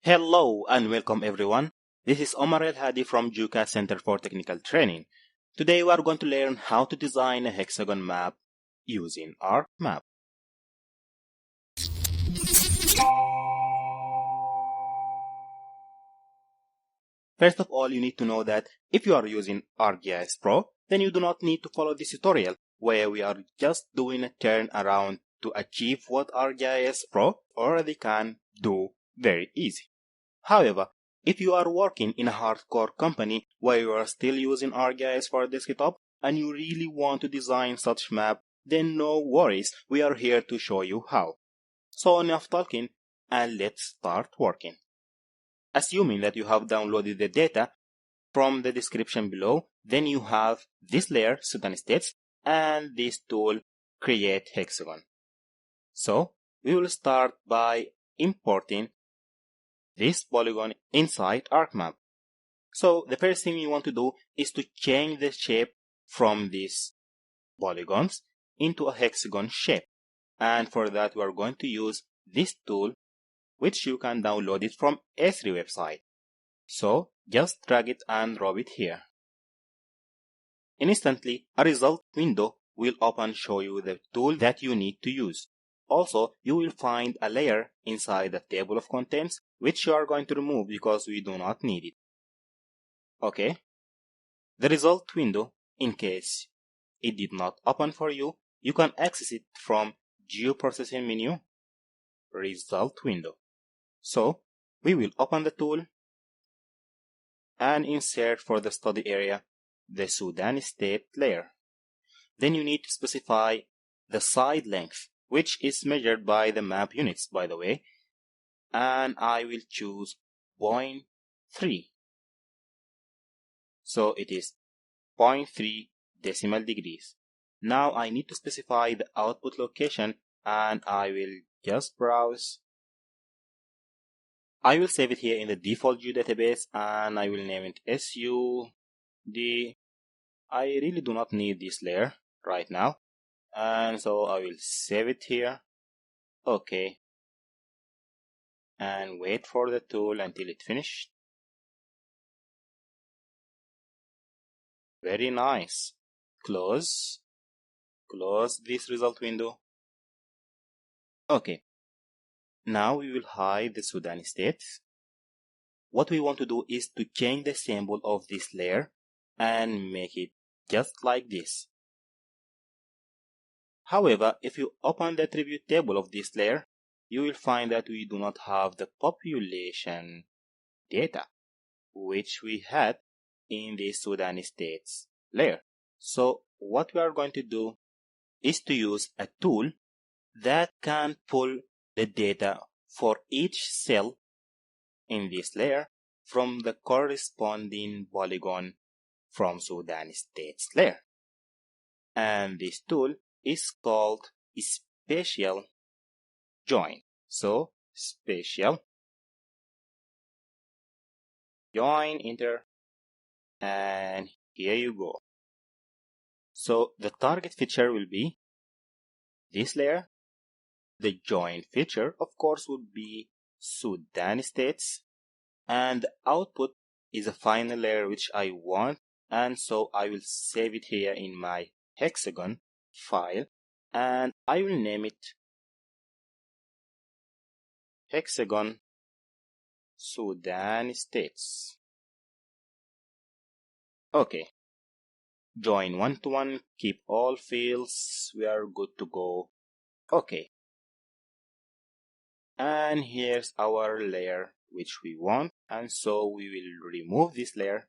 Hello and welcome everyone. This is Omar El Hadi from Juka Center for Technical Training. Today we are going to learn how to design a hexagon map using ArcMap. First of all, you need to know that if you are using ArcGIS Pro, then you do not need to follow this tutorial where we are just doing a turn around to achieve what ArcGIS Pro already can do very easy. However, if you are working in a hardcore company where you are still using ArcGIS for desktop and you really want to design such map, then no worries, we are here to show you how. So enough talking and let's start working. Assuming that you have downloaded the data from the description below, then you have this layer, soudan states, and this tool, create hexagon. So we will start by importing this polygon inside ArcMap. So the first thing you want to do is to change the shape from these polygons into a hexagon shape. And for that we are going to use this tool, which you can download it from Esri website. So just drag it and drop it here. Instantly a result window will open, show you the tool that you need to use. Also, you will find a layer inside the table of contents which you are going to remove because we do not need it. Okay. The result window, in case it did not open for you, you can access it from Geoprocessing menu, Result window. So, we will open the tool and insert for the study area the soudan state layer. Then you need to specify the side length, which is measured by the map units, by the way, and I will choose 0.3. So it is 0.3 decimal degrees. Now I need to specify the output location and I will just browse. I will save it here in the default view database and I will name it SUD. I really do not need this layer right now, and so I will save it here. Okay. And wait for the tool until it finished. Very nice. Close this result window. Okay. Now we will hide the soudan state. What we want to do is to change the symbol of this layer and make it just like this. However, if you open the attribute table of this layer, you will find that we do not have the population data, which we had in the soudan states layer. So what we are going to do is to use a tool that can pull the data for each cell in this layer from the corresponding polygon from soudan states layer. And this tool is called spatial join. So spatial join, enter, and here you go. So the target feature will be this layer. The join feature, of course, would be soudan states, and the output is a final layer which I want, and so I will save it here in my hexagon file and I will name it hexagon soudan states. Okay. Join one to one, keep all fields, we are good to go. Okay. And here's our layer which we want, and so we will remove this layer,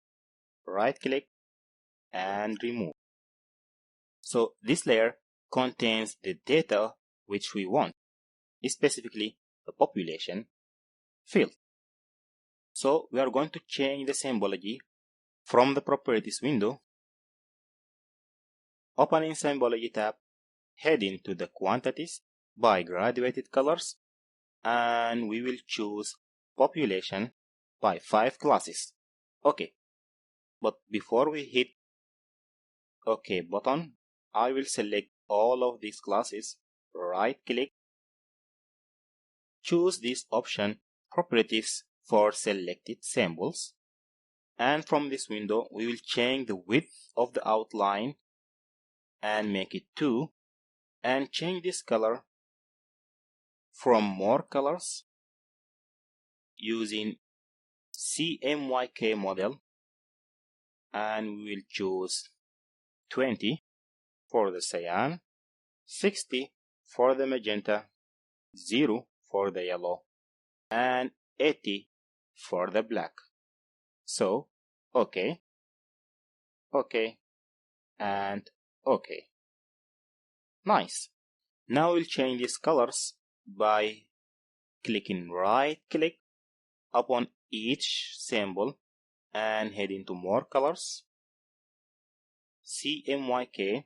right click and remove. So this layer contains the data which we want, specifically the population field. So we are going to change the symbology from the properties window, opening symbology tab, heading to the quantities by graduated colors, and we will choose population by 5 classes. Okay, but before we hit OK button, I will select all of these classes, right click, choose this option, properties for selected symbols. And from this window, we will change the width of the outline and make it 2, and change this color from more colors using CMYK model, and we will choose 20 for the cyan, 60 for the magenta, 0 for the yellow, and 80 for the black. So, OK, OK, and OK. Nice. Now we'll change these colors by clicking right click upon each symbol and head into more colors, CMYK,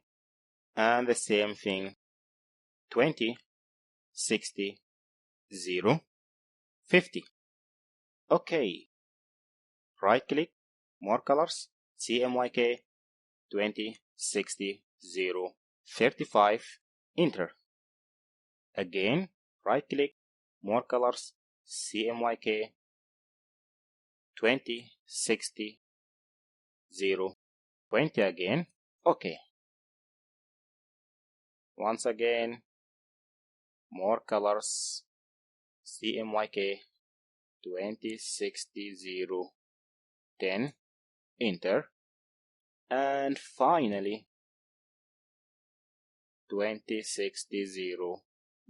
and the same thing, 20, 60, 0, 50. OK. Right click, more colors, CMYK, 20, 60, 0, 35, enter. Again, right click, more colors, CMYK, 20, 60, 0, 20 again, OK. Once again, more colors, CMYK, 20, 60, 0, 10, enter. And finally, 20, 60, 0,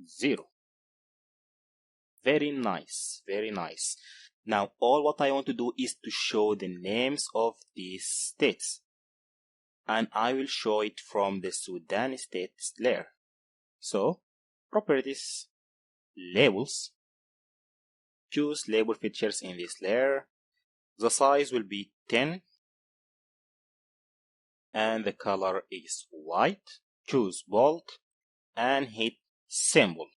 0. Very nice, very nice. Now, all what I want to do is to show the names of these states. And I will show it from the Sudan states layer. So, properties, labels. Choose label features in this layer. The size will be 10. And the color is white. Choose bold and hit symbol.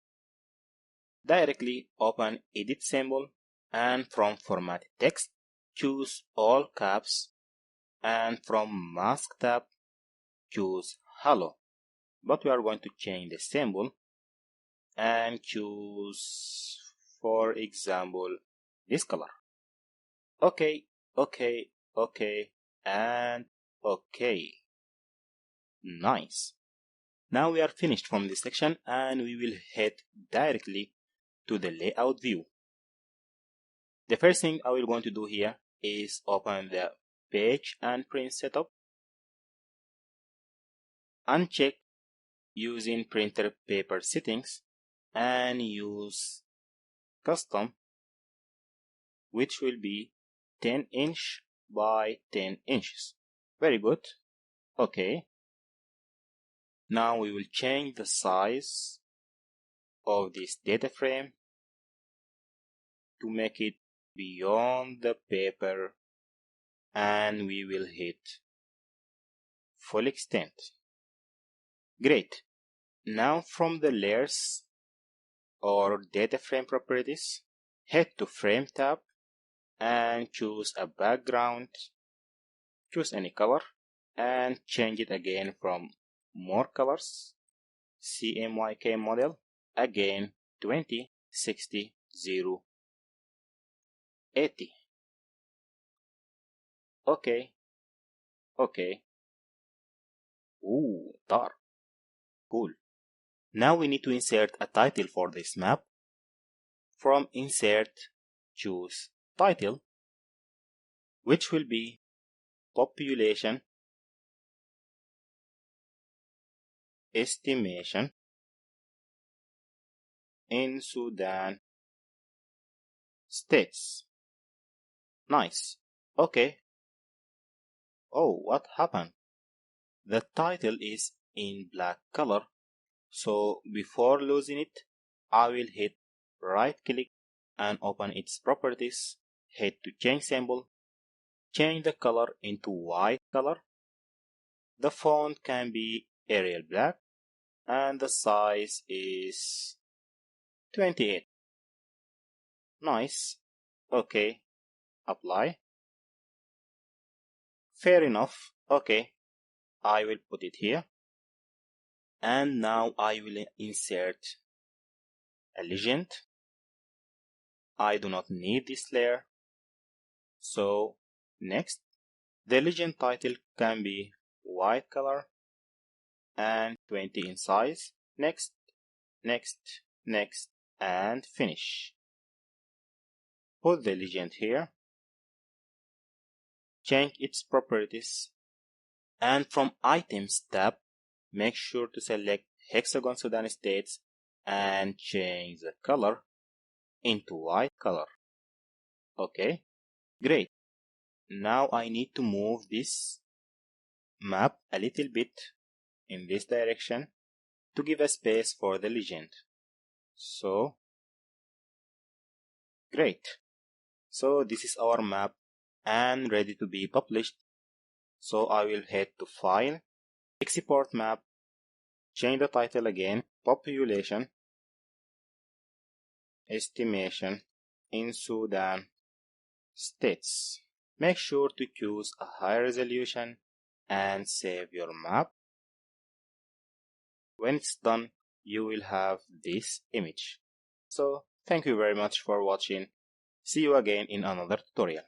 Directly open edit symbol, and from formatted text, choose all caps, and from mask tab, choose hello. But we are going to change the symbol and choose, for example, this color. OK, OK, OK, and OK. Nice. Now we are finished from this section, and we will head directly to the layout view. The first thing I will going to do here is open the page and print setup, uncheck using printer paper settings, and use custom, which will be 10 inch by 10 inches. Very good. OK. Now we will change the size of this data frame to make it beyond the paper, and we will hit full extent. Great. Now from the layers or data frame properties, head to frame tab and choose a background. Choose any color and change it again from more colors, CMYK model, again 20, 60, 0, 80. OK. OK. Ooh, dark. Cool. Now we need to insert a title for this map. From insert, choose title, which will be population estimation in Sudan states. Nice. OK. Oh, what happened? The title is in black color. So before losing it, I will hit right click and open its properties. Head to change symbol. Change the color into white color. The font can be Arial black, and the size is 28. Nice. OK. Apply. Fair enough. OK. I will put it here. And now I will insert a legend. I do not need this layer. So next, the legend title can be white color and 20 in size. Next, next, next, and finish. Put the legend here. Change its properties. And from Items tab, make sure to select Hexagon Sudan States and change the color into white color. Okay, great. Now I need to move this map a little bit in this direction to give a space for the legend. So, great. So this is our map and ready to be published. So I will head to File, Export Map, change the title again, Population, Estimation in Sudan States. Make sure to choose a high resolution and save your map. When it's done, you will have this image. So, thank you very much for watching. See you again in another tutorial.